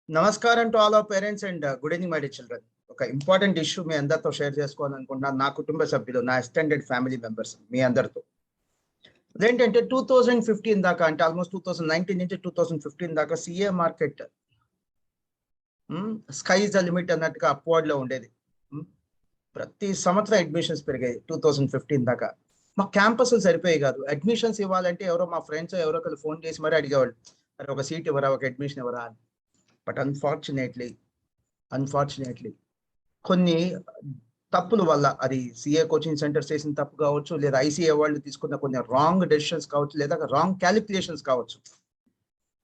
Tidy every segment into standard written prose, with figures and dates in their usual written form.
నమస్కారం to all of parents and good evening my dear children. ఒక important issue మీ అందరితో షేర్ చేసుకోవాలనుకుంటున్నాను. నా కుటుంబ సభ్యులు, నా ఎక్స్టెండెడ్ ఫ్యామిలీ మెంబర్స్ మీ అందరితో. అదేంటంటే 2015 దాకా, అంటే ఆల్మోస్ట్ 2019 నుంచి 2015 దాకా CA market sky is the limit అన్నట్టుగా అప్వర్డ్ లో ఉండేది. ప్రతి సంవత్సరం అడ్మిషన్స్ పెరిగాయి 2015 దాకా. మా క్యాంపస్లు సరిపోయి కాదు, అడ్మిషన్స్ ఇవ్వాలంటే ఎవరో మా ఫ్రెండ్స్ ఎవరో ఒకరు ఫోన్ చేసి మరీ అడిగేవాళ్ళు, మరి ఒక సీట్ ఇవ్వరా, ఒక అడ్మిషన్ ఇవ్వరా అని. బట్ అన్ఫార్చునేట్లీ కొన్ని తప్పుల వల్ల, అది సిఏ కోచింగ్ సెంటర్స్ చేసిన తప్పు కావచ్చు, లేదా ఐసీఏ వాళ్ళు తీసుకున్న కొన్ని రాంగ్ డెసిషన్స్ కావచ్చు, లేదా రాంగ్ క్యాలిక్యులేషన్స్ కావచ్చు,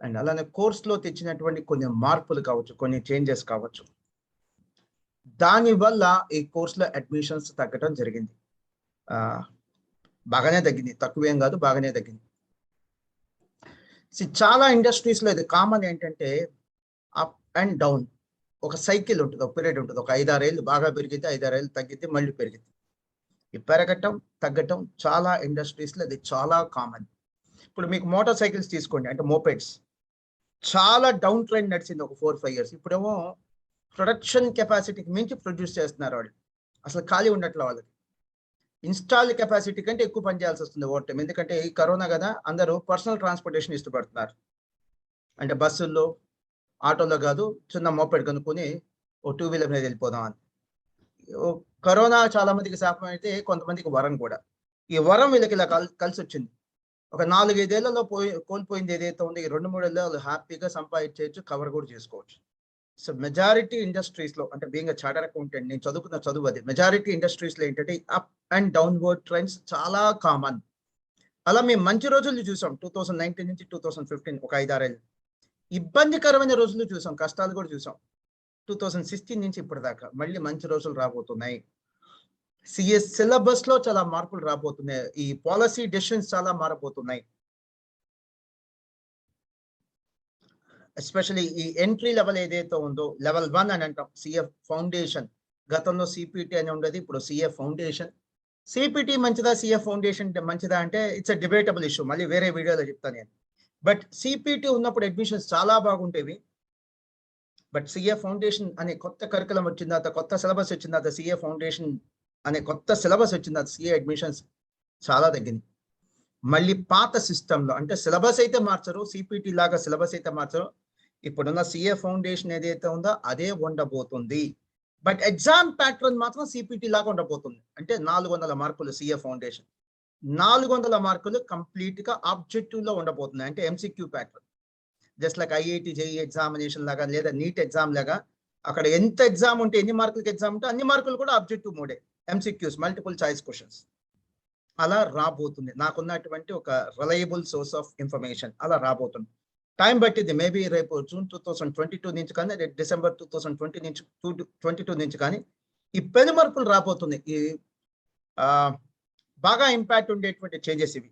అండ్ అలానే కోర్స్లో తెచ్చినటువంటి కొన్ని మార్పులు కావచ్చు, కొన్ని చేంజెస్ కావచ్చు, దానివల్ల ఈ కోర్సులో అడ్మిషన్స్ తగ్గడం జరిగింది. బాగానే తగ్గింది, తక్కువేం కాదు, బాగానే తగ్గింది. చాలా ఇండస్ట్రీస్లో ఇది కామన్. ఏంటంటే అప్ అండ్ డౌన్, ఒక సైకిల్ ఉంటుంది, ఒక పీరియడ్ ఉంటుంది. ఒక 5-6 ఏళ్ళు బాగా పెరిగితే, 5-6 ఏళ్ళు తగ్గితే మళ్ళీ పెరిగింది. ఈ పెరగటం తగ్గటం చాలా ఇండస్ట్రీస్లో ఇది చాలా కామన్. ఇప్పుడు మీకు మోటార్ సైకిల్స్ తీసుకోండి, అంటే మోపెడ్స్, చాలా డౌన్ ట్రెండ్ నడిచింది ఒక 4-5 years. ఇప్పుడేమో ప్రొడక్షన్ కెపాసిటీకి మించి ప్రొడ్యూస్ చేస్తున్నారు వాళ్ళు, అసలు ఖాళీ ఉండట్ల వాళ్ళకి. ఇన్స్టాల్ కెపాసిటీ కంటే ఎక్కువ పని చేయాల్సి వస్తుంది ఓవర్ టైం. ఎందుకంటే ఈ కరోనా కదా, అందరూ పర్సనల్ ట్రాన్స్పోర్టేషన్ ఇష్టపడుతున్నారు. అంటే బస్సుల్లో, ఆటోలో కాదు, చిన్న మోపెడ్ కనుక్కొని ఓ 2-wheeler మీద వెళ్ళిపోదాం అని. కరోనా చాలా మందికి శాపం అయితే, కొంతమందికి వరం కూడా. ఈ వరం వీళ్ళకి ఇలా కలిసి వచ్చింది. ఒక 4-5 ఏళ్లలో కోల్పోయింది ఏదైతే ఉంది, 2-3 ఏళ్ళు హ్యాపీగా సంపాదించవచ్చు, కవర్ కూడా చేసుకోవచ్చు. సో మెజారిటీ ఇండస్ట్రీస్లో, అంటే బీయింగ్ చార్టర్డ్ అకౌంటెంట్, నేను చదువుకున్న చదువు అది. మెజారిటీ ఇండస్ట్రీస్లో ఏంటంటే అప్ అండ్ డౌన్వర్డ్ ట్రెండ్స్ చాలా కామన్. అలా మేము మంచి రోజులు చూసాం 2019 నుంచి 2015, ఒక 5-6 ఏళ్ళు. ఇబ్బందికరమైన రోజులు చూసాం, కష్టాలు కూడా చూసాం 2016 నుంచి ఇప్పటిదాకా. మళ్ళీ మంచి రోజులు రాబోతున్నాయి. సిఎస్ సిలబస్ లో చాలా మార్పులు రాబోతున్నాయి. ఈ పాలసీ డెసిషన్స్ చాలా మారబోతున్నాయి. ఎస్పెషల్లీ ఈ ఎంట్రీ లెవెల్ ఏదైతే ఉందో, లెవెల్ 1 అని అంటాం, సిఎఫ్ ఫౌండేషన్. గతంలో సిపిటి అని ఉండేది, ఇప్పుడు సిఎఫ్ ఫౌండేషన్. సిపిటి మంచిదా, సిఎఫ్ ఫౌండేషన్ మంచిదా అంటే ఇట్స్ ఎ డిబేటబుల్ ఇష్యూ, మళ్ళీ వేరే వీడియోలో చెప్తాను నేను. బట్ సిపిటి ఉన్నప్పుడు అడ్మిషన్స్ చాలా బాగుంటేవి. బట్ సిఏ ఫౌండేషన్ అనే కొత్త కరికులం వచ్చిన తర్వాత, కొత్త సిలబస్ వచ్చిన తర్వాత, సిఏ ఫౌండేషన్ అనే కొత్త సిలబస్ వచ్చిన తర్వాత సిఏ అడ్మిషన్స్ చాలా తగ్గింది. మళ్ళీ పాత సిస్టంలో, అంటే సిలబస్ అయితే మార్చరు, సిపిటి లాగా సిలబస్ అయితే మార్చరు. ఇప్పుడున్న సిఏ ఫౌండేషన్ ఏదైతే ఉందో అదే ఉండబోతుంది. బట్ ఎగ్జామ్ ప్యాటర్న్ మాత్రం సిపిటి లాగా ఉండబోతుంది. అంటే 400 మార్కులు సిఏ ఫౌండేషన్, 400 మార్కులు కంప్లీట్ గా ఆబ్జెక్టివ్ లో ఉండబోతుంది. అంటే MCQ pattern, just like IIT JEE examination లాగా, లేదా నీట్ ఎగ్జామ్ లాగా. అక్కడ ఎంత ఎగ్జామ్ ఉంటే, ఎన్ని మార్కులకి ఎగ్జామ్ ఉంటే అన్ని మార్కులు కూడా ఆబ్జెక్టివ్ మోడే, ఎంసీక్యూస్, మల్టిపుల్ చాయిస్ క్వశ్చన్స్. అలా రాబోతుంది. నాకున్నటువంటి ఒక రిలయబుల్ సోర్స్ ఆఫ్ ఇన్ఫర్మేషన్ అలా రాబోతుంది. టైం పట్టింది, మేబీ రేపు జూన్ 2022 నుంచి కానీ, డిసెంబర్ 2022 నుంచి కానీ ఈ పెను మార్పులు రాబోతుంది. ఈ బాగా ఇంపాక్ట్ ఉండేటువంటి చేంజెస్ ఇవి,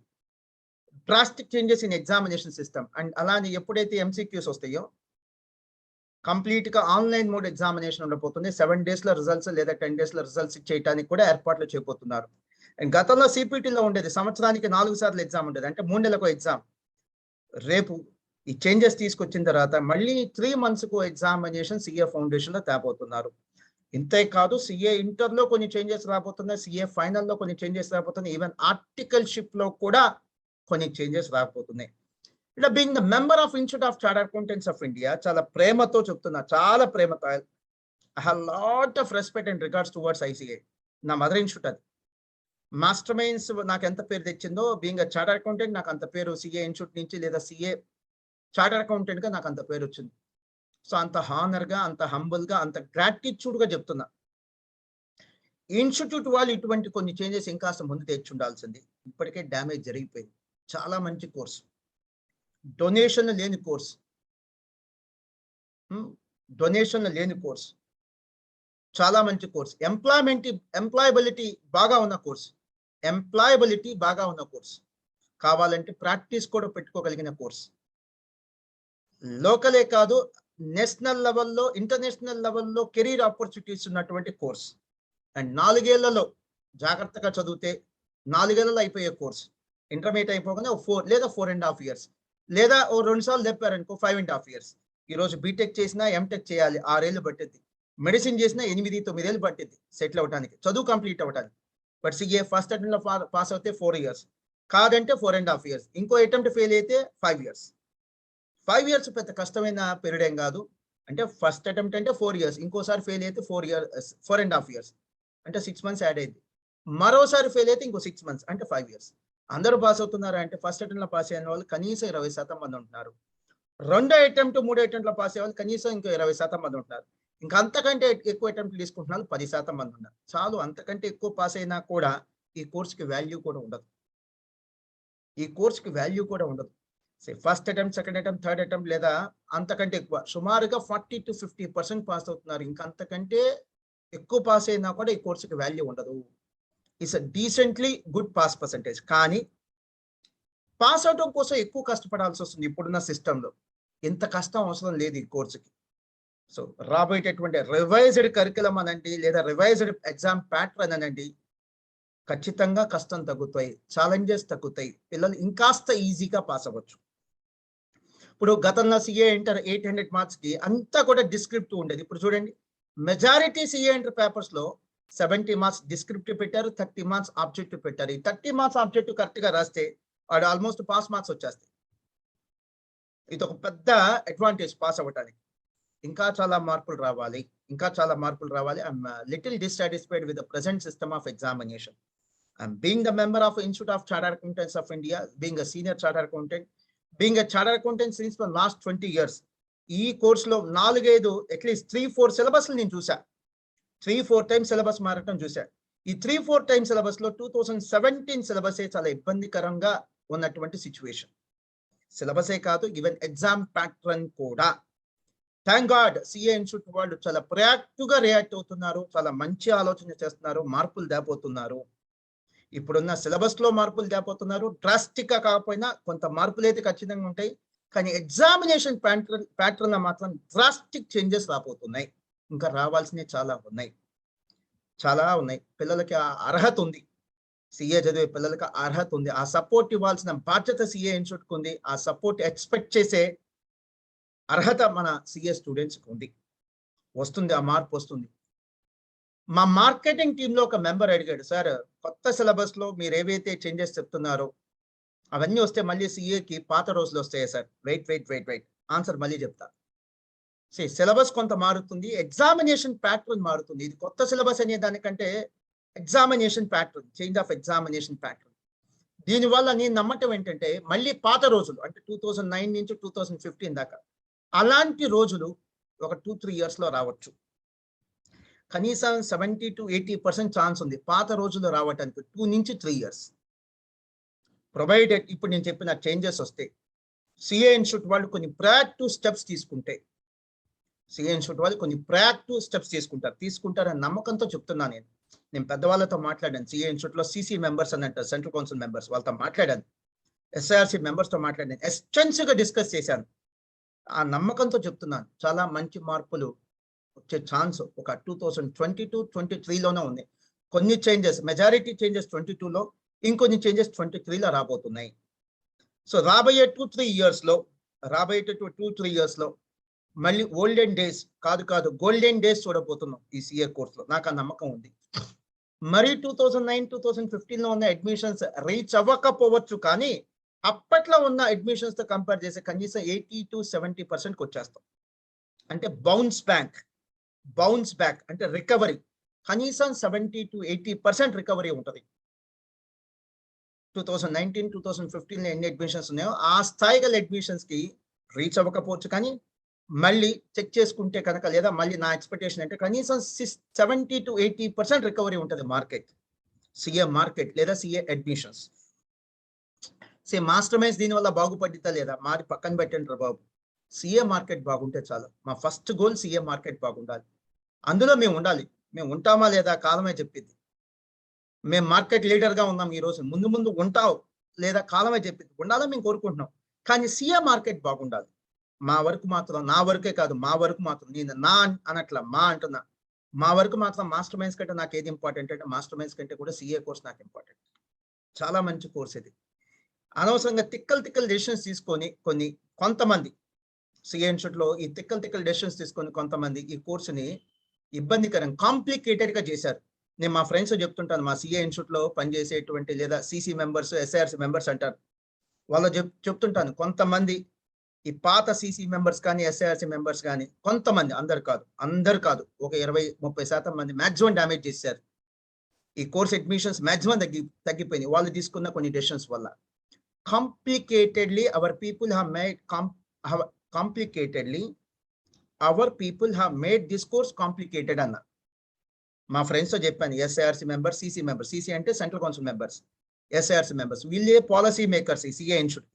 drastic changes in examination system. And అలానే ఎప్పుడైతే ఎంసీక్యూస్ వస్తాయో, కంప్లీట్ గా ఆన్లైన్ మోడ్ ఎగ్జామినేషన్ ఉండబోతుంది. 7 days లో రిజల్ట్స్, లేదా 10 days లో రిజల్ట్స్ చేయడానికి కూడా ఏర్పాట్లు చేయబోతున్నారు. అండ్ గతంలో సిపిటిలో ఉండేది సంవత్సరానికి 4 సార్లు ఎగ్జామ్ ఉండేది, అంటే 3 నెలలకు ఎగ్జామ్. రేపు ఈ చేంజెస్ తీసుకొచ్చిన తర్వాత మళ్ళీ 3 months ఎగ్జామినేషన్ సిఏ ఫౌండేషన్ లో తేబోతున్నారు. ఇంతే కాదు, సిఏ ఇంటర్ లో కొన్ని చేంజెస్ రాబోతున్నాయి, సిఏ ఫైనల్ లో కొన్ని చేంజెస్ రాబోతున్నాయి, ఈవెన్ ఆర్టికల్షిప్ లో కూడా కొన్ని చేంజెస్ రాబోతున్నాయి. ఇలా being the member of institute of chartered accountants of India, చాలా ప్రేమతో చెప్తున్నా, చాలా ప్రేమతో. I have lot of respect and regards towards ICA. నా మదర్ ఇన్స్టిట్యూట్ అది. మాస్టర్ మైన్స్ నాకు ఎంత పేరు తెచ్చిందో, బీయింగ్ చార్టర్డ్ అకౌంటెంట్ నాకు అంత పేరు, సిఏ ఇన్స్టిట్యూట్ నుంచి లేదా సిఏ చార్టర్డ్ అకౌంటెంట్ గా నాకు అంత పేరు వచ్చింది. సో అంత హానర్ గా, అంత హంబుల్ గా, అంత గ్రాటిట్యూడ్ గా చెప్తున్నా. ఇన్స్టిట్యూట్ వాళ్ళు ఇటువంటి కొన్ని చేంజెస్ ఇంకాస్త ముందు తెచ్చి ఉండాల్సింది. ఇప్పటికే డ్యామేజ్ జరిగిపోయింది. చాలా మంచి కోర్సు, డొనేషన్ లేని కోర్సు, చాలా మంచి కోర్సు, ఎంప్లాయబిలిటీ బాగా ఉన్న కోర్సు, కావాలంటే ప్రాక్టీస్ కూడా పెట్టుకోగలిగిన కోర్సు, లోకలే కాదు నేషనల్ లెవెల్లో, ఇంటర్నేషనల్ లెవెల్లో కెరీర్ ఆపర్చునిటీస్ ఉన్నటువంటి కోర్స్. అండ్ 4 ఏళ్లలో జాగ్రత్తగా చదివితే 4 ఏళ్లలో అయిపోయే కోర్స్. ఇంటర్మీడియట్ అయిపోగానే 4 లేదా 4.5 years, లేదా 2 సార్లు చెప్పారనుకో 5.5 years. ఈరోజు బీటెక్ చేసినా ఎంటెక్ చేయాలి 6 ఏళ్ళు పట్టింది. మెడిసిన్ చేసినా 8, 9 ఏళ్ళు పట్టింది సెటిల్ అవ్వడానికి, చదువు కంప్లీట్ అవ్వడానికి. బట్ సిఏ ఫస్ట్ అటెంప్ట్ లో పాస్ అవుతే 4 ఇయర్స్, కాదంటే 4.5 ఇయర్స్, ఇంకో అటెంప్ట్ ఫెయిల్ అయితే 5 ఇయర్స్. 5 ఇయర్స్ పెద్ద కష్టమైన పీరియడ్ ఏం కాదు. అంటే ఫస్ట్ అటెంప్ట్ అంటే 4 ఇయర్స్, ఇంకోసారి ఫెయిల్ అయితే 4.5 ఇయర్స్, అంటే 6 మంత్స్ యాడ్ అయింది. మరోసారి ఫెయిల్ అయితే ఇంకో 6 మంత్స్, అంటే 5 ఇయర్స్. అందరూ పాస్ అవుతున్నారు అంటే ఫస్ట్ అటెంప్ట్ లో పాస్ అయిన వాళ్ళు కనీసం 20% మంది ఉంటున్నారు. రెండో అటెంప్ట్, మూడో అటెంప్ట్ లో పాస్ అయ్యే వాళ్ళు కనీసం ఇంకో 20% మంది ఉంటున్నారు. ఇంకా అంతకంటే ఎక్కువ అటెంప్ట్ తీసుకుంటున్నారు 10% మంది ఉన్నారు. చాలు, అంతకంటే ఎక్కువ పాస్ అయినా కూడా ఈ కోర్సుకి వాల్యూ కూడా ఉండదు. ఈ కోర్సుకి వాల్యూ కూడా ఉండదు. First attempt, second attempt, third attempt లేదా అంతకంటే ఎక్కువ, సుమారుగా 40 to 50% పాస్ అవుతున్నారు. ఇంకా అంతకంటే ఎక్కువ పాస్ అయినా కూడా ఈ కోర్సుకి వాల్యూ ఉండదు. It's decently good pass percentage. కానీ పాస్ అవడం కోసం ఎక్కువ కష్టపడాల్సి వస్తుంది. ఇప్పుడున్న సిస్టంలో ఇంత కష్టం అవసరం లేదు ఈ కోర్సుకి. సో రాబోయేటటువంటి రివైజ్డ్ కరికులం అనండి, లేదా రివైజ్డ్ ఎగ్జామ్ ప్యాటర్న్ అనండి, ఖచ్చితంగా కష్టం తగ్గుతాయి, ఛాలెంజెస్ తగ్గుతాయి, పిల్లలు ఇంకాస్త ఈజీగా పాస్ అవ్వచ్చు. ఇప్పుడు గతంలో సిఏ ఇంటర్ 800 మార్క్స్ కి అంతా కూడా డిస్క్రిప్టివ్ ఉండేది. ఇప్పుడు చూడండి, మెజారిటీ సిఏ ఇంటర్ పేపర్స్ లో 70 మార్క్స్ డిస్క్రిప్టివ్ పెట్టారు, 30 మార్క్స్ ఆబ్జెక్టివ్ పెట్టారు. ఈ 30 మార్క్స్ ఆబ్జెక్టివ్ కరెక్ట్ గా రాస్తే వాడు ఆల్మోస్ట్ పాస్ మార్క్స్ వచ్చేస్తాయి. ఇది ఒక పెద్ద అడ్వాంటేజ్ పాస్ అవ్వడానికి. ఇంకా చాలా మార్పులు రావాలి, ఇంకా చాలా మార్పులు రావాలి. I'm little dissatisfied with the present system of examination. I'm being the member of Institute of Chartered Accountants of India, being a senior chartered accountant, being a chartered accountant since the last 20 years. ఈ కోర్సులో 4-5 at least 3-4 syllabus నేను చూసా. 3-4 times syllabus మారటం చూసా. ఈ 3-4 times syllabus లో 2017 సిలబసే చాలా ఇబ్బందికరంగా ఉన్నటువంటి సిచ్యువేషన్. సిలబసే కాదు, ఈవెన్ ఎగ్జామ్ ప్యాటర్న్ కూడా. థ్యాంక్ గాడ్ సిఏ ఇన్స్టిట్యూట్ వాళ్ళు చాలా ప్రయాక్టివ్ గా రియాక్ట్ అవుతున్నారు, చాలా మంచి ఆలోచన చేస్తున్నారు, మార్పులు తేపోతున్నారు. ఇప్పుడున్న సిలబస్ లో మార్పులు తేపోతున్నారు. డ్రాస్టిక్ గా కాకపోయినా కొంత మార్పులు అయితే ఖచ్చితంగా ఉంటాయి. కానీ ఎగ్జామినేషన్ ప్యాటర్న్ లో మాత్రం డ్రాస్టిక్ చేంజెస్ రాబోతున్నాయి. ఇంకా రావాల్సినవి చాలా ఉన్నాయి. పిల్లలకి ఆ అర్హత ఉంది, సిఏ చదివే పిల్లలకి అర్హత ఉంది. ఆ సపోర్ట్ ఇవ్వాల్సిన బాధ్యత సిఏ ఇన్స్టిట్యూట్ ఉంది. ఆ సపోర్ట్ ఎక్స్పెక్ట్ చేసే అర్హత మన సిఏ స్టూడెంట్స్కి ఉంది. వస్తుంది, ఆ మార్పు వస్తుంది. మా మార్కెటింగ్ టీంలో ఒక మెంబర్ అడిగాడు, సార్ కొత్త సిలబస్ లో మీరు ఏవైతే చేంజెస్ చెప్తున్నారో అవన్నీ వస్తే మళ్ళీ సిఏకి పాత రోజులు వస్తాయి సార్? వెయిట్ ఆన్సర్ మళ్ళీ చెప్తా. సిలబస్ కొంత మారుతుంది, ఎగ్జామినేషన్ ప్యాటర్న్ మారుతుంది. ఇది కొత్త సిలబస్ అనే దానికంటే examination pattern, change of examination pattern. దీనివల్ల నేను నమ్మటం ఏంటంటే మళ్ళీ పాత రోజులు, అంటే 2009 నుంచి 2015 దాకా అలాంటి రోజులు ఒక 2-3 ఇయర్స్ లో రావచ్చు. కనీసం 70 to 80% ఛాన్స్ ఉంది పాత రోజులు రావడానికి 2 నుంచి 3 ఇయర్స్. ప్రొవైడెడ్ ఇప్పుడు నేను చెప్పిన చేంజెస్ వస్తే, సిఏ ఇన్స్టిట్యూట్ వాళ్ళు కొన్ని ప్రయాక్టివ్ స్టెప్స్ తీసుకుంటే, సిఏ ఇన్స్టిట్యూట్ వాళ్ళు కొన్ని ప్రయాక్టివ్ స్టెప్స్ తీసుకుంటారని నమ్మకంతో చెప్తున్నాను. నేను పెద్దవాళ్ళతో మాట్లాడాను, సిఏ ఇన్స్టిట్యూట్ లో సిసి మెంబర్స్ అని అంటారు, సెంట్రల్ కౌన్సిల్ మెంబర్స్, వాళ్ళతో మాట్లాడాను. ఎస్ఐఆర్సి మెంబర్స్ తో మాట్లాడాను, ఎక్స్టెన్సివ్ గా డిస్కస్ చేశాను. ఆ నమ్మకంతో చెప్తున్నాను, చాలా మంచి మార్పులు వచ్చే ఛాన్స్ ఒక 2022-23లోనే ఉంది. కొన్ని చేంజెస్, మెజారిటీ చేంజెస్ 22లో, ఇంకొన్ని చేంజెస్ 23లో రాబోతున్నాయి. సో రాబోయే 2-3 ఇయర్స్ లో మళ్ళీ ఓల్డెన్ డేస్ కాదు గోల్డెన్ డేస్ చూడబోతున్నాం ఈ సిఏ కోర్సులో. నాకు ఆ నమ్మకం ఉంది. మరి 2009-2015లో ఉన్న అడ్మిషన్స్ రీచ్ అవ్వకపోవచ్చు, కానీ అప్పట్లో ఉన్న అడ్మిషన్స్ తో కంపేర్ చేస్తే కనీసం 80 to 70% వచ్చేస్తాం. అంటే బౌన్స్ బ్యాక్ అంటే రికవరీ, కనీసం 70 to 80% రికవరీ ఉంటుంది. 2019-2015లో ఎన్ని అడ్మిషన్స్ ఉన్నాయో ఆ స్థాయి గల అడ్మిషన్స్ కి రీచ్ అవ్వకపోవచ్చు, కానీ మళ్ళీ చెక్ చేసుకుంటే కనుక, లేదా మళ్ళీ నా ఎక్స్పెక్టేషన్ అంటే కనీసం 70 to 80% రికవరీ ఉంటుంది మార్కెట్, సిఏ మార్కెట్ లేదా సిఏ అడ్మిషన్స్. మాస్టర్ మైన్స్ దీనివల్ల బాగుపడితే లేదా మాది పక్కన పెట్టండి బాబు, సిఏ మార్కెట్ బాగుంటే చాలు. మా ఫస్ట్ గోల్ సిఏ మార్కెట్ బాగుండాలి, అందులో మేము ఉండాలి. మేము ఉంటామా లేదా కాలమే చెప్పింది. మేము మార్కెట్ లీడర్ గా ఉన్నాం ఈ రోజు, ముందు ఉంటావు లేదా కాలమే చెప్పింది. ఉండాలని మేము కోరుకుంటున్నాం, కానీ సిఏ మార్కెట్ బాగుండాలి. మా వరకు మాత్రం, నా వరకే కాదు, మా వరకు మాత్రం, నేను నా అనట్లా, మా అంటున్నా, మా వరకు మాత్రం మాస్టర్ మైన్స్ కంటే నాకు ఏది ఇంపార్టెంట్ అంటే, మాస్టర్ మైన్స్ కంటే కూడా సిఏ కోర్స్ నాకు ఇంపార్టెంట్. చాలా మంచి కోర్స్ ఇది. అనవసరంగా తిక్కలు డెసిషన్స్ తీసుకొని కొంతమంది సిఏ ఇన్స్టిట్యూట్ లో ఈ తిక్కల డెసిషన్స్ తీసుకొని కొంతమంది ఈ కోర్సుని ఇబ్బందికరం కాంప్లికేటెడ్ గా చేశారు. నేను మా ఫ్రెండ్స్ చెప్తుంటాను, మా సిఏ ఇన్స్టిట్యూట్ లో పనిచేసేటువంటి లేదా సిసి మెంబర్స్, ఎస్ఐఆర్సి మెంబర్స్ అంటారు, వాళ్ళు చెప్తుంటాను, కొంతమంది ఈ పాత సిసి మెంబర్స్ కానీ ఎస్ఐఆర్సి మెంబర్స్ కానీ కొంతమంది, అందరు కాదు, ఒక 20-30% మంది మాక్సిమం డ్యామేజ్ చేశారు. ఈ కోర్స్ అడ్మిషన్స్ మాక్సిమం తగ్గిపోయినాయి వాళ్ళు తీసుకున్న కొన్ని డెసిషన్స్ వల్ల. Complicatedly our people have made this course complicated అన్న మా ఫ్రెండ్స్ తో చెప్పాను. SIRC members, CC members, CC అంటే central council members, SIRC members, వీళ్ళే పాలసీ మేకర్స్ ఈ సిఏ ఇన్స్టిట్యూట్.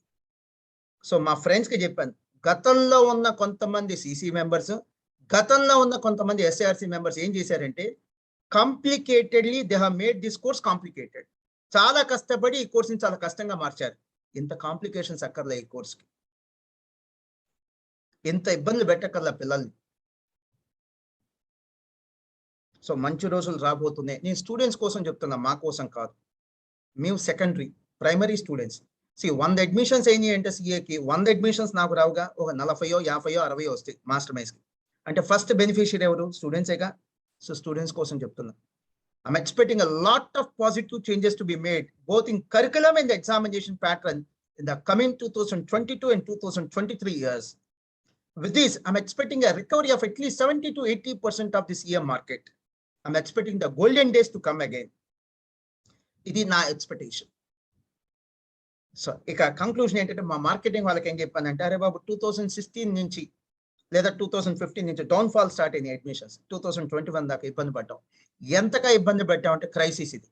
సో మా ఫ్రెండ్స్ కి చెప్పాను, గతంలో ఉన్న కొంతమంది సిసి మెంబర్స్, గతంలో ఉన్న కొంతమంది ఎస్ఐఆర్సి మెంబర్స్ ఏం చేశారంటే complicatedly they have made this course complicated. చాలా కష్టపడి ఈ కోర్సుని చాలా కష్టంగా మార్చారు. ఇంత కాంప్లికేషన్స్ అక్కర్లే ఈ కోర్స్కి, ఇంత ఇబ్బందులు పెట్టక్కర్లే పిల్లల్ని. సో మంచి రోజులు రాబోతున్నాయి. నేను స్టూడెంట్స్ కోసం చెప్తున్నా, మా కోసం కాదు. మేము సెకండరీ, ప్రైమరీ స్టూడెంట్స్. 100 అడ్మిషన్స్ అయినాయి అంటే సిఏకి 100 అడ్మిషన్స్ నాకు రావుగా, ఒక 40, 50, 60 వస్తాయి మాస్టర్ మైన్స్కి. అంటే ఫస్ట్ బెనిఫిషియరీ ఎవరు? స్టూడెంట్సేగా. సో స్టూడెంట్స్ కోసం చెప్తున్నా. I'm expecting a lot of positive changes to be made, both in curriculum and the examination pattern in the coming 2022 and 2023 years. With this, I'm expecting a recovery of at least 70 to 80% of this year market. I'm expecting the golden days to come again. ఇది నా expectation. So ఇక conclusion ఏంటంటే, మా marketing వాళ్ళకి ఏం చెప్పానంటే, అరే బాబు 2016 నుంచి లేదా 2015 నుంచి డౌన్ ఫాల్ స్టార్ట్ అయినాయి అడ్మిషన్స్. 2021 దాకా ఇబ్బంది పడ్డాం. ఎంతగా ఇబ్బంది పడ్డామంటే క్రైసిస్ ఇది.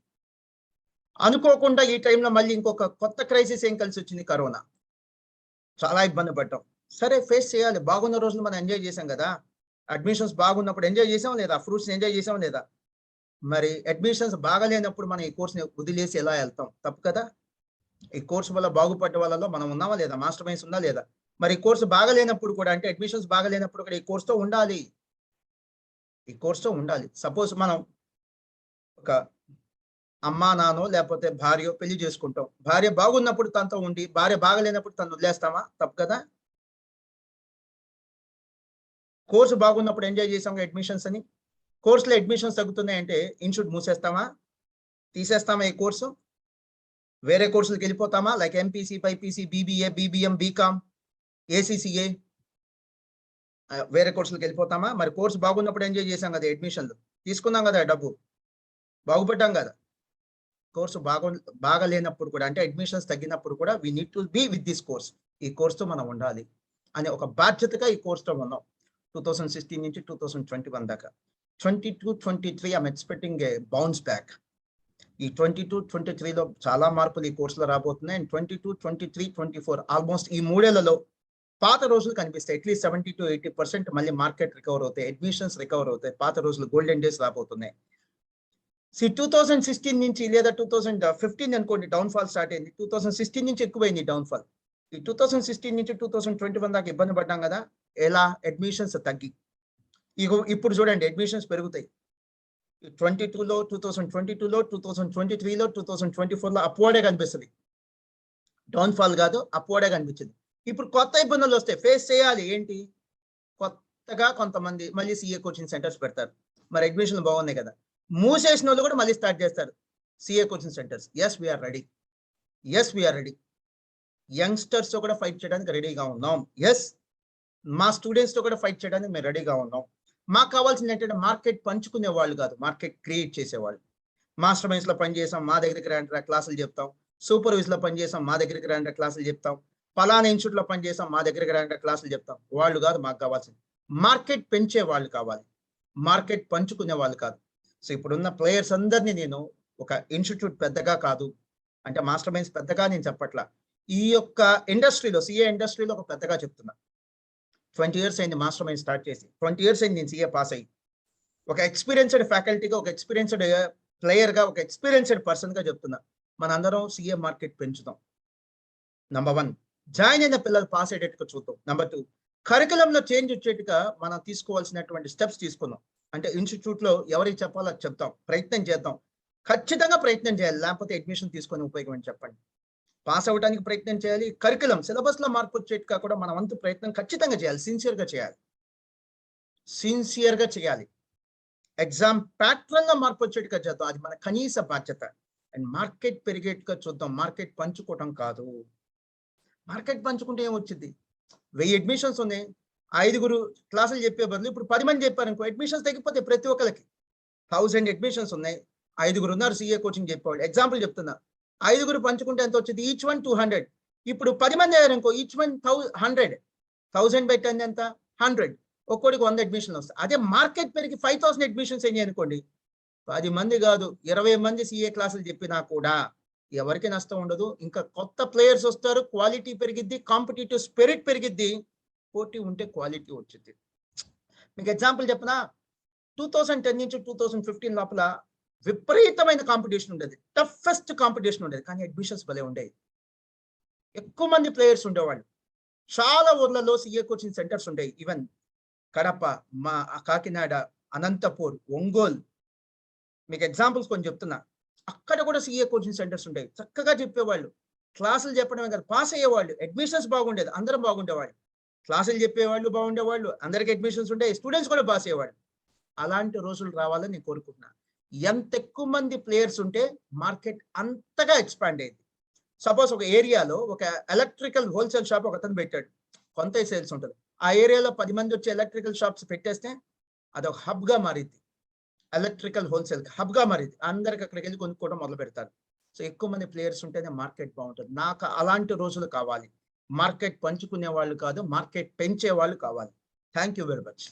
అనుకోకుండా ఈ టైంలో మళ్ళీ ఇంకొక కొత్త క్రైసిస్ ఏం కలిసి వచ్చింది, కరోనా. చాలా ఇబ్బంది పడ్డాం. సరే ఫేస్ చేయాలి. బాగున్న రోజులు మనం ఎంజాయ్ చేసాం కదా, అడ్మిషన్స్ బాగున్నప్పుడు ఎంజాయ్ చేసాం లేదా, ఫ్రూట్స్ ఎంజాయ్ చేసాం లేదా. మరి అడ్మిషన్స్ బాగాలేనప్పుడు మనం ఈ కోర్సుని వదిలేసి ఎలా వెళ్తాం? తప్పు కదా. ఈ కోర్సు వల్ల బాగుపడ్డ వాళ్ళలో మనం ఉన్నామా లేదా, మాస్టర్ మైండ్స్ ఉందా లేదా. మరి ఈ కోర్సు బాగలేనప్పుడు కూడా, అంటే అడ్మిషన్స్ బాగలేనప్పుడు కూడా ఈ కోర్సుతో ఉండాలి, ఈ కోర్సుతో ఉండాలి. సపోజ్ మనం ఒక అమ్మా నాన్నో లేకపోతే భార్య పెళ్లి చేసుకుంటాం, భార్య బాగున్నప్పుడు తనతో ఉండి భార్య బాగలేనప్పుడు తను వదిలేస్తామా? తప్పు కదా. కోర్సు బాగున్నప్పుడు ఎంజాయ్ చేసాం అడ్మిషన్స్ అని, కోర్సులో అడ్మిషన్స్ తగ్గుతున్నాయంటే ఇన్స్టిట్యూట్ మూసేస్తామా, తీసేస్తామా ఈ కోర్సు, వేరే కోర్సులకు వెళ్ళిపోతామా? Like MPC, BiPC, BBA, BBM, BCom, ACCA, వేరే కోర్సులకు వెళ్ళిపోతామా? మరి కోర్సు బాగున్నప్పుడు ఎంజాయ్ చేసాం కదా, అడ్మిషన్లు తీసుకున్నాం కదా, డబ్బు బాగుపడ్డాం కదా. కోర్సు బాగలేనప్పుడు కూడా, అంటే అడ్మిషన్స్ తగ్గినప్పుడు కూడా we need to be with this course. ఈ కోర్సుతో మనం ఉండాలి అనే ఒక బాధ్యతగా ఈ కోర్సుతో ఉన్నాం. 2016 నుంచి 2021 దాకా. 22-23 I'm expecting a bounce back. ఈ 22-23లో చాలా మార్పులు ఈ కోర్సులో రాబోతున్నాయి. అండ్ 22-23-24 ఆల్మోస్ట్ ఈ 3 ఏళ్లలో పాత రోజులు కనిపిస్తాయి. అట్లీస్ట్ 70 to 80% మళ్ళీ మార్కెట్ రికవర్ అవుతాయి, అడ్మిషన్స్ రికవర్ అవుతాయి, పాత రోజులు గోల్డెన్ డేస్ రాబోతున్నాయి. 2016 నుంచి లేదా 2015 అనుకోండి డౌన్ ఫాల్ స్టార్ట్ అయింది. 2016 నుంచి ఎక్కువైంది డౌన్ ఫాల్. ఈ 2016 నుంచి 2021 దాకా ఇబ్బంది పడ్డాం కదా. ఎలా? అడ్మిషన్స్ తగ్గి. ఇప్పుడు చూడండి అడ్మిషన్స్ పెరుగుతాయి. 2022లో, 2023లో, 2024లో అప్వర్డే కనిపిస్తుంది. డౌన్ ఫాల్ కాదు, అప్వర్డే కనిపించింది. ఇప్పుడు కొత్త ఇబ్బందులు వస్తాయి, ఫేస్ చేయాలి. ఏంటి? కొత్తగా కొంతమంది మళ్ళీ సిఏ కోచింగ్ సెంటర్స్ పెడతారు. మరి అడ్మిషన్లు బాగున్నాయి కదా, మూసేసిన వాళ్ళు కూడా మళ్ళీ స్టార్ట్ చేస్తారు CA coaching centres. Yes we are ready. Youngsters తో కూడా ఫైట్ చేయడానికి రెడీగా ఉన్నాం. ఎస్, మా స్టూడెంట్స్ తో కూడా ఫైట్ చేయడానికి మేము రెడీగా ఉన్నాం. మాకు కావాల్సింది ఏంటంటే మార్కెట్ పంచుకునే వాళ్ళు కాదు, మార్కెట్ క్రియేట్ చేసేవాళ్ళు. మాస్టర్ మైండ్స్ లో పనిచేసాం, మా దగ్గరికి రండి క్లాసులు చెప్తాం. సూపర్వైజ్ లో పనిచేసాం, మా దగ్గరికి రండి క్లాసులు చెప్తాం. పలానా ఇన్స్టిట్యూట్ లో పనిచేసాం, మా దగ్గరికి రండి క్లాసులు చెప్తాం. వాళ్ళు కాదు మాకు కావాల్సింది, మార్కెట్ పెంచే వాళ్ళు కావాలి, మార్కెట్ పంచుకునే వాళ్ళు కాదు. సో ఇప్పుడున్న ప్లేయర్స్ అందరినీ నేను ఒక ఇన్స్టిట్యూట్ పెద్దగా కాదు, అంటే మాస్టర్ మైండ్స్ పెద్దగా నేను చెప్పట్లా, ఈ యొక్క ఇండస్ట్రీలో, సిఏ ఇండస్ట్రీలో ఒక పెద్దగా చెప్తున్నా. 20 years అయింది మాస్టర్ మైండ్ స్టార్ట్ చేసి, 20 years అయింది నేను సిఏ పాస్ అయ్యి. ఒక ఎక్స్పీరియన్స్డ్ ఫ్యాకల్టీగా, ఒక ఎక్స్పీరియన్స్డ్ ప్లేయర్గా, ఒక ఎక్స్పీరియన్స్డ్ పర్సన్గా చెప్తున్నా. మనందరం సిఏ మార్కెట్ పెంచుదాం. నంబర్ 1, జాయిన్ అయిన పిల్లలు పాస్ అయ్యేటట్టుగా చూద్దాం. నంబర్ 2, కరికులంలో చేంజ్ వచ్చేట్టుగా మనం తీసుకోవాల్సినటువంటి స్టెప్స్ తీసుకుందాం. అంటే ఇన్స్టిట్యూట్లో ఎవరికి చెప్పాలో అది చెప్తాం, ప్రయత్నం చేద్దాం. ఖచ్చితంగా ప్రయత్నం చేయాలి, లేకపోతే అడ్మిషన్ తీసుకొని ఉపయోగం అని చెప్పండి. పాస్ అవ్వడానికి ప్రయత్నం చేయాలి. కరిక్యులం సిలబస్‌లో మార్పు వచ్చేట్టుగా కూడా మన వంతు ప్రయత్నం ఖచ్చితంగా చేయాలి. సిన్సియర్‌గా చేయాలి. సిన్సియర్‌గా చేయాలి. ఎగ్జామ్ ప్యాట్రన్‌లో మార్పు వచ్చేట్టుగా చేద్దాం. అది మన కనీస బాధ్యత. అండ్ మార్కెట్ పెరిగేట్టుగా చూద్దాం. మార్కెట్ పంచుకోవటం కాదు. మార్కెట్ పంచుకుంటే ఏమొచ్చిద్ది? 1000 అడ్మిషన్స్ ఉన్నాయి. 5గురు క్లాసులు చెప్పే బదులు ఇప్పుడు 10 మంది చెప్పారనుకో అడ్మిషన్స్ తగ్గిపోతాయి ప్రతి ఒక్కళ్ళకి. 1000 అడ్మిషన్స్ ఉన్నాయి. 5గురు ఉన్నారు సీఏ కోచింగ్ చెప్పేవాళ్ళు. ఎగ్జాంపుల్ చెప్తున్నా. 5గురు పంచుకుంటే ఎంత వచ్చింది? Each one 200. ఇప్పుడు 10 మంది అయ్యారనుకో ఈచ్ వన్ 100. 1000/10 ఎంత? 100. ఒక్కోడికి 100 అడ్మిషన్లు వస్తాయి. అదే మార్కెట్ పెరిగి 5000 అడ్మిషన్స్ అయినాయి అనుకోండి. 10 మంది కాదు 20 మంది సీఏ క్లాసులు చెప్పినా కూడా ఎవరికి నష్టం ఉండదు. ఇంకా కొత్త ప్లేయర్స్ వస్తారు. క్వాలిటీ పెరిగిద్ది. కాంపిటీటివ్ స్పిరిట్ పెరిగిద్ది. పోటీ ఉంటే క్వాలిటీ వచ్చిద్ది. మీకు ఎగ్జాంపుల్ చెప్పనా? 2010 నుంచి 2015 లోపల విపరీతమైన కాంపిటీషన్ ఉండేది. టఫెస్ట్ కాంపిటీషన్ ఉండేది. కానీ అడ్మిషన్స్ భలే ఉండేవి. ఎక్కువ మంది ప్లేయర్స్ ఉండేవాళ్ళు. చాలా ఊర్లలో సీఏ కోచింగ్ సెంటర్స్ ఉండేవి. ఈవెన్ కడప, మా కాకినాడ, అనంతపూర్, ఒంగోలు. మీకు ఎగ్జాంపుల్స్ కొన్ని చెప్తున్నా. అక్కడ కూడా సీఏ కోచింగ్ సెంటర్స్ ఉండేవి. చక్కగా చెప్పేవాళ్ళు. క్లాసులు చెప్పడమే కాదు పాస్ అయ్యేవాళ్ళు. అడ్మిషన్స్ బాగుండేది. అందరం బాగుండేవాళ్ళు. క్లాసులు చెప్పేవాళ్ళు బాగుండేవాళ్ళు. అందరికి అడ్మిషన్స్ ఉండేవి. స్టూడెంట్స్ కూడా పాస్ అయ్యేవాళ్ళు. అలాంటి రోజులు రావాలని నేను కోరుకుంటున్నాను. ఎంత ఎక్కువ మంది ప్లేయర్స్ ఉంటే మార్కెట్ అంతగా ఎక్స్పాండ్ అయ్యింది. సపోజ్ ఒక ఏరియాలో ఒక ఎలక్ట్రికల్ హోల్సేల్ షాప్ ఒకతను పెట్టాడు. కొంత సేల్స్ ఉంటుంది. ఆ ఏరియాలో 10 మంది వచ్చి ఎలక్ట్రికల్ షాప్స్ పెట్టేస్తే అదొక హబ్‌గా మారిద్ది. ఎలక్ట్రికల్ హోల్సేల్ హబ్‌గా మారిద్ది. అందరికి అక్కడికి వెళ్లి కొనుక్కోవడం మొదలు పెడతారు. సో ఎక్కువ మంది ప్లేయర్స్ ఉంటేనే మార్కెట్ బాగుంటుంది. నాకు అలాంటి రోజులు కావాలి. మార్కెట్ పంచుకునే వాళ్ళు కాదు, మార్కెట్ పెంచే వాళ్ళు కావాలి. Thank you very much.